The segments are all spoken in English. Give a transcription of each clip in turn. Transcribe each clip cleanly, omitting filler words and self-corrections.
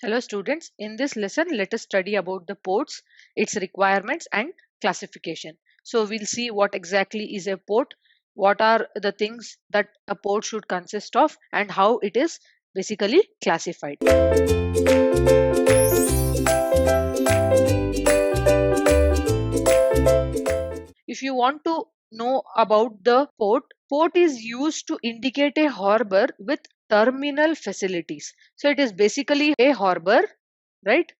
Hello students, in this lesson let us study about the ports, its requirements and classification. So we'll see what exactly is a port, what are the things that a port should consist of and how it is basically classified. If you want to know about the port is used to indicate a harbor with terminal facilities. So it is basically a harbor, right?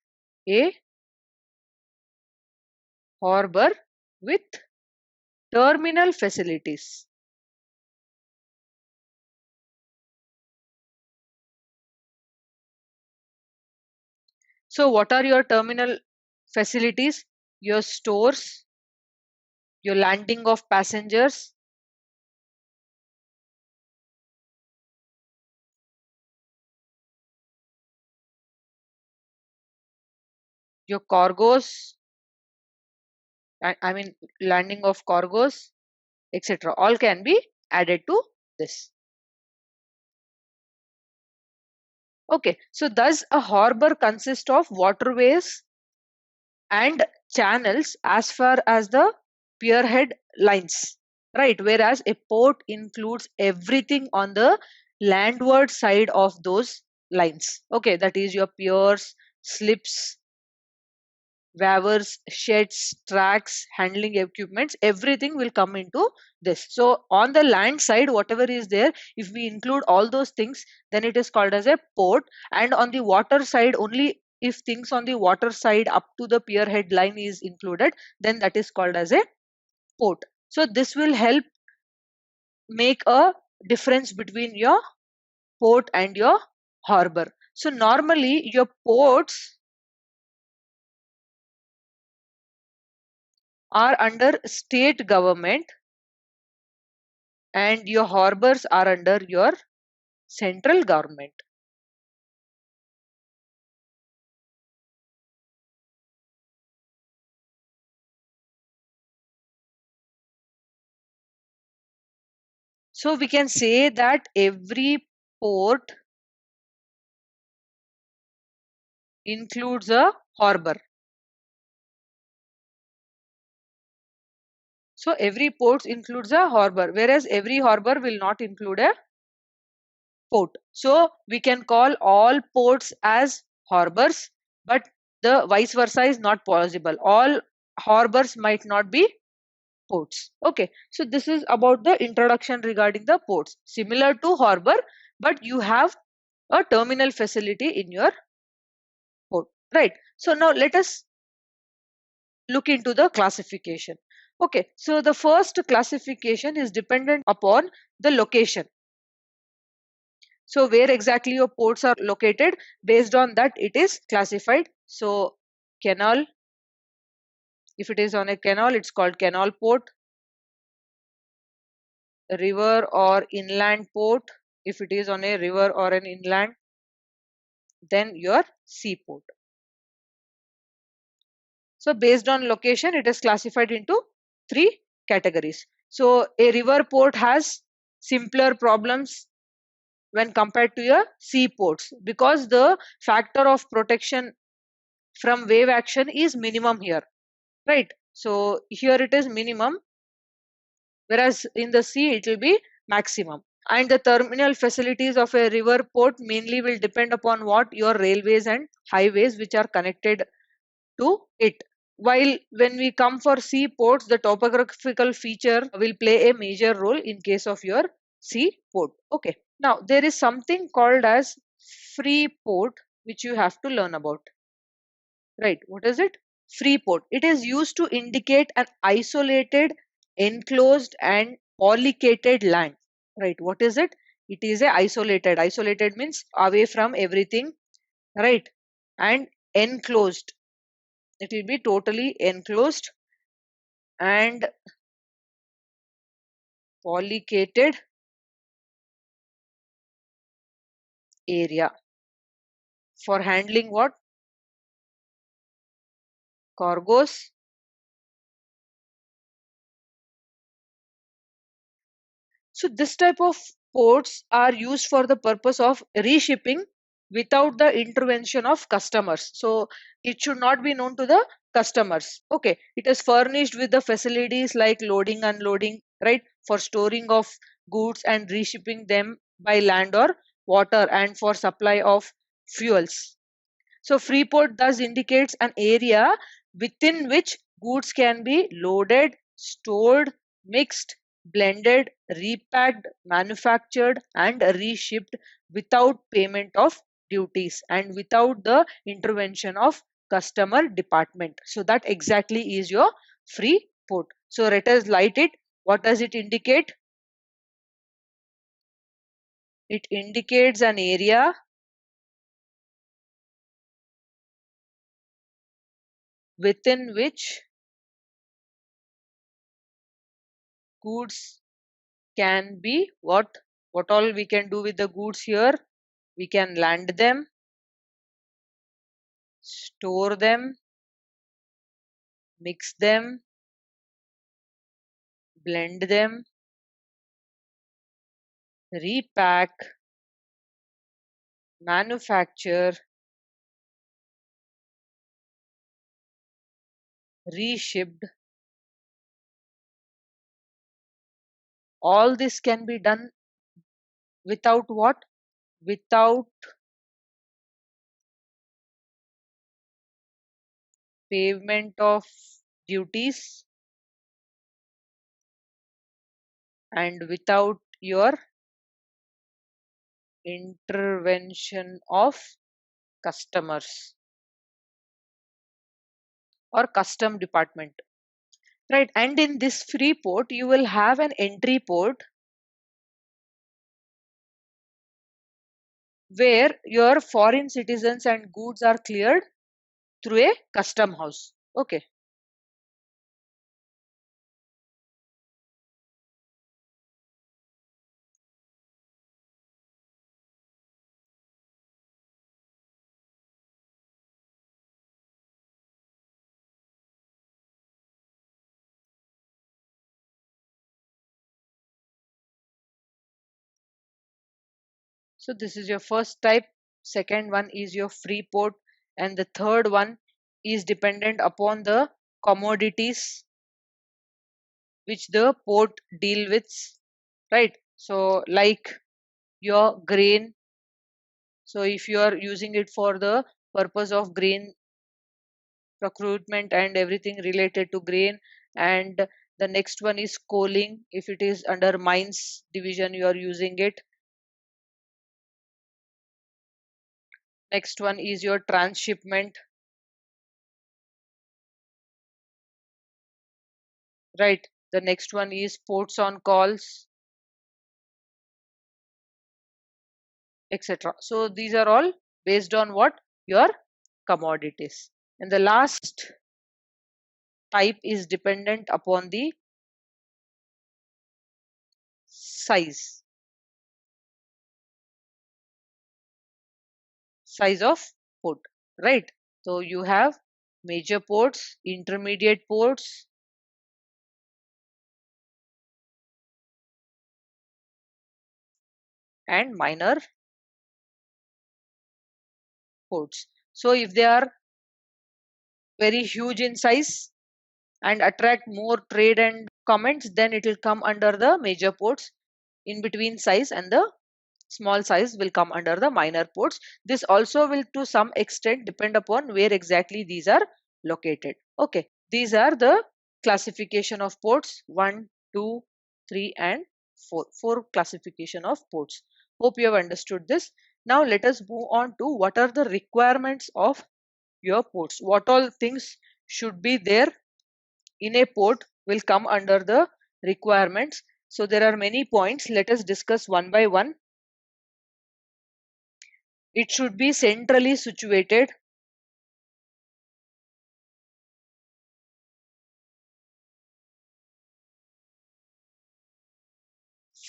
A harbor with terminal facilities. So what are your terminal facilities? Your stores, your landing of passengers, your cargoes, I mean landing of cargoes, etc. All can be added to this. Okay, so thus a harbor consists of waterways and channels as far as the pierhead lines, right? Whereas a port includes everything on the landward side of those lines. Okay, that is your piers, slips, waivers, sheds, tracks, handling equipments, everything will come into this. So on the land side, whatever is there, if we include all those things, then it is called as a port. And on the water side, only if things on the water side up to the pier head line is included, then that is called as a port. So this will help make a difference between your port and your harbor. So normally your ports are under state government and your harbors are under your central government. So we can say that every port includes a harbor. So every port includes a harbor, whereas every harbor will not include a port. So we can call all ports as harbors, but the vice versa is not possible. All harbors might not be ports. Okay, so this is about the introduction regarding the ports. Similar to harbor, but you have a terminal facility in your port, right? So now let us look into the classification. Okay, so the first classification is dependent upon the location. So where exactly your ports are located, based on that it is classified. So canal, if it is on a canal, it's called canal port. River or inland port, if it is on a river or an inland, then your seaport. So based on location, it is classified into three categories. So a river port has simpler problems when compared to a seaports because the factor of protection from wave action is minimum here, right? So here it is minimum, whereas in the sea it will be maximum. And the terminal facilities of a river port mainly will depend upon what your railways and highways which are connected to it. While when we come for seaports, the topographical feature will play a major role in case of your seaport. Okay. Now there is something called as free port which you have to learn about. Right. What is it? Free port. It is used to indicate an isolated, enclosed and polycated land. Right. What is it? It is a isolated. Isolated means away from everything. Right. And enclosed. It will be totally enclosed and polycated area for handling what? Cargoes. So this type of ports are used for the purpose of reshipping without the intervention of customers. So it should not be known to the customers. Okay, it is furnished with the facilities like loading, unloading, right, for storing of goods and reshipping them by land or water, and for supply of fuels. So free port thus indicates an area within which goods can be loaded, stored, mixed, blended, repacked, manufactured, and reshipped without payment of duties and without the intervention of customer department. So that exactly is your free port. So let us light it. What does it indicate? It indicates an area within which goods can be what all we can do with the goods here. We can land them, store them, mix them, blend them, repack, manufacture, reshipped. All this can be done without what? Without payment of duties and without your intervention of customers or custom department. Right, and in this free port, you will have an entry port where your foreign citizens and goods are cleared through a custom house. Okay. So this is your first type. Second one is your free port, and the third one is dependent upon the commodities which the port deal with. Right. So like your grain. So if you are using it for the purpose of grain procurement and everything related to grain, and the next one is coaling. If it is under mines division, you are using it. Next one is your transshipment, right? The next one is ports on calls, etc. So these are all based on what? Your commodities. And the last type is dependent upon the size of port, right? So you have major ports, intermediate ports, and minor ports. So if they are very huge in size and attract more trade and comments, then it will come under the major ports. In between size and the small size will come under the minor ports. This also will to some extent depend upon where exactly these are located. Okay, these are the classification of ports: 1, 2, 3 and 4. 4 classification of ports. Hope you have understood this. Now let us move on to what are the requirements of your ports. What all things should be there in a port will come under the requirements. So there are many points. Let us discuss one by one. It should be centrally situated.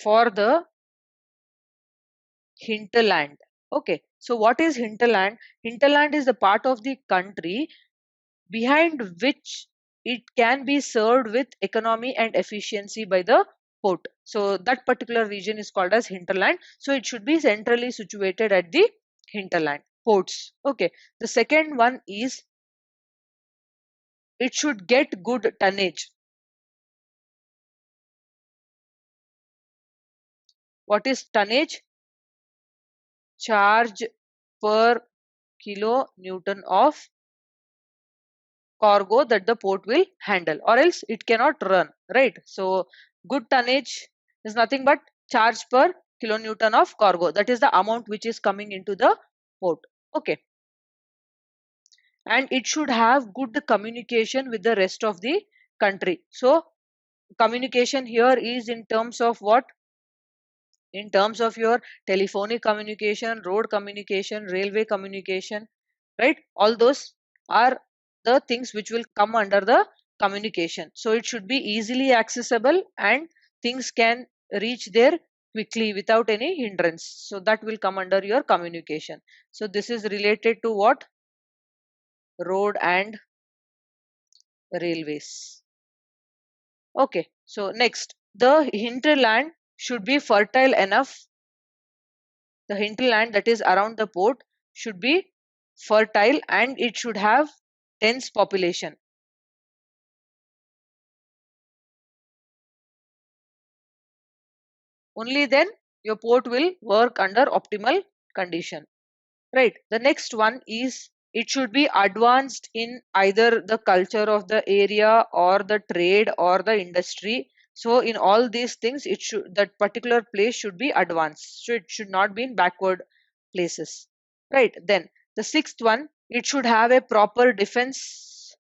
For the hinterland. Okay, so what is hinterland? Hinterland is the part of the country behind which it can be served with economy and efficiency by the port. So that particular region is called as hinterland. So it should be centrally situated at the hinterland ports. Okay, the second one is it should get good tonnage. What is tonnage? Charge per kilonewton of cargo that the port will handle, or else it cannot run, right? So good tonnage is nothing but charge per kilonewton of cargo, that is the amount which is coming into the port. Okay, and it should have good communication with the rest of the country. So communication here is in terms of what? In terms of your telephonic communication, road communication, railway communication, right? All those are the things which will come under the communication. So it should be easily accessible and things can reach there quickly without any hindrance. So that will come under your communication. So this is related to what? Road and railways. Okay, so next, the hinterland should be fertile enough. The hinterland that is around the port should be fertile and it should have dense population. Only then your port will work under optimal condition. Right. The next one is it should be advanced in either the culture of the area or the trade or the industry. So in all these things, it should, that particular place should be advanced. So it should not be in backward places. Right. Then the sixth one, it should have a proper defense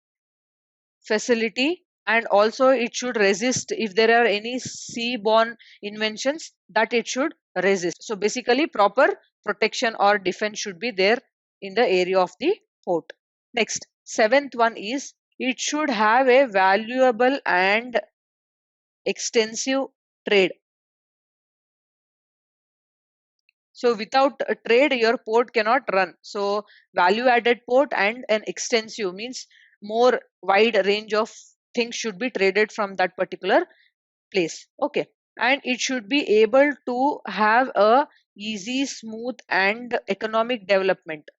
facility, and also it should resist if there are any seaborne inventions, that it should resist. So basically proper protection or defense should be there in the area of the port. Next, seventh one is it should have a valuable and extensive trade. So without a trade, your port cannot run. So value added port and an extensive means more wide range of things should be traded from that particular place. Okay, and it should be able to have a easy, smooth and economic development.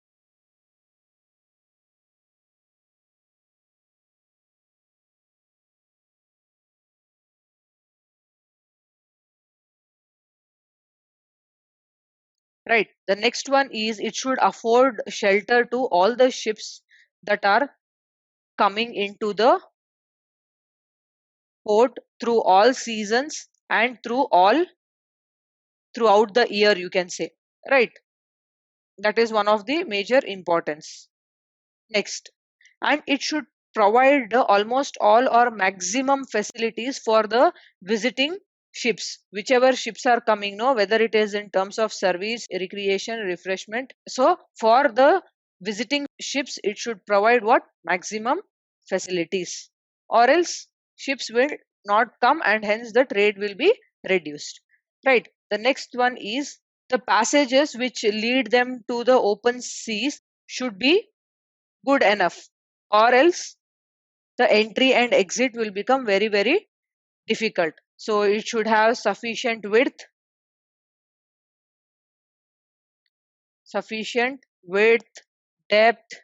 Right. The next one is it should afford shelter to all the ships that are coming into the port through all seasons and throughout the year, you can say. Right. That is one of the major importance. Next, and it should provide almost all or maximum facilities for the visiting ships, whichever ships are coming, no, whether it is in terms of service, recreation, refreshment. So for the visiting ships, it should provide what? Maximum facilities, or else ships will not come and hence the trade will be reduced. Right. The next one is the passages which lead them to the open seas should be good enough, or else the entry and exit will become very difficult. So it should have sufficient width, depth,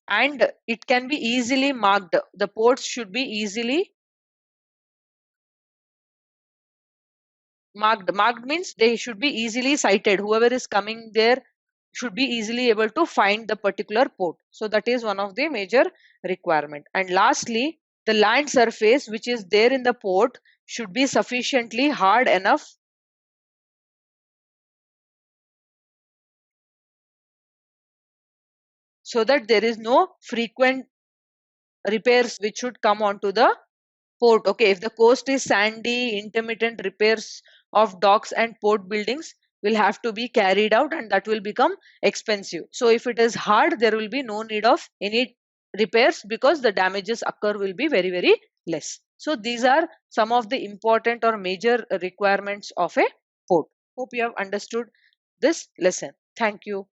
and it can be easily marked. The ports should be easily marked means they should be easily sighted. Whoever is coming there should be easily able to find the particular port. So that is one of the major requirement. And lastly, the land surface which is there in the port should be sufficiently hard enough so that there is no frequent repairs which should come onto the port. Okay, if the coast is sandy, intermittent repairs of docks and port buildings will have to be carried out and that will become expensive. So if it is hard, there will be no need of any repairs because the damages occur will be very less. So these are some of the important or major requirements of a port. Hope you have understood this lesson. Thank you.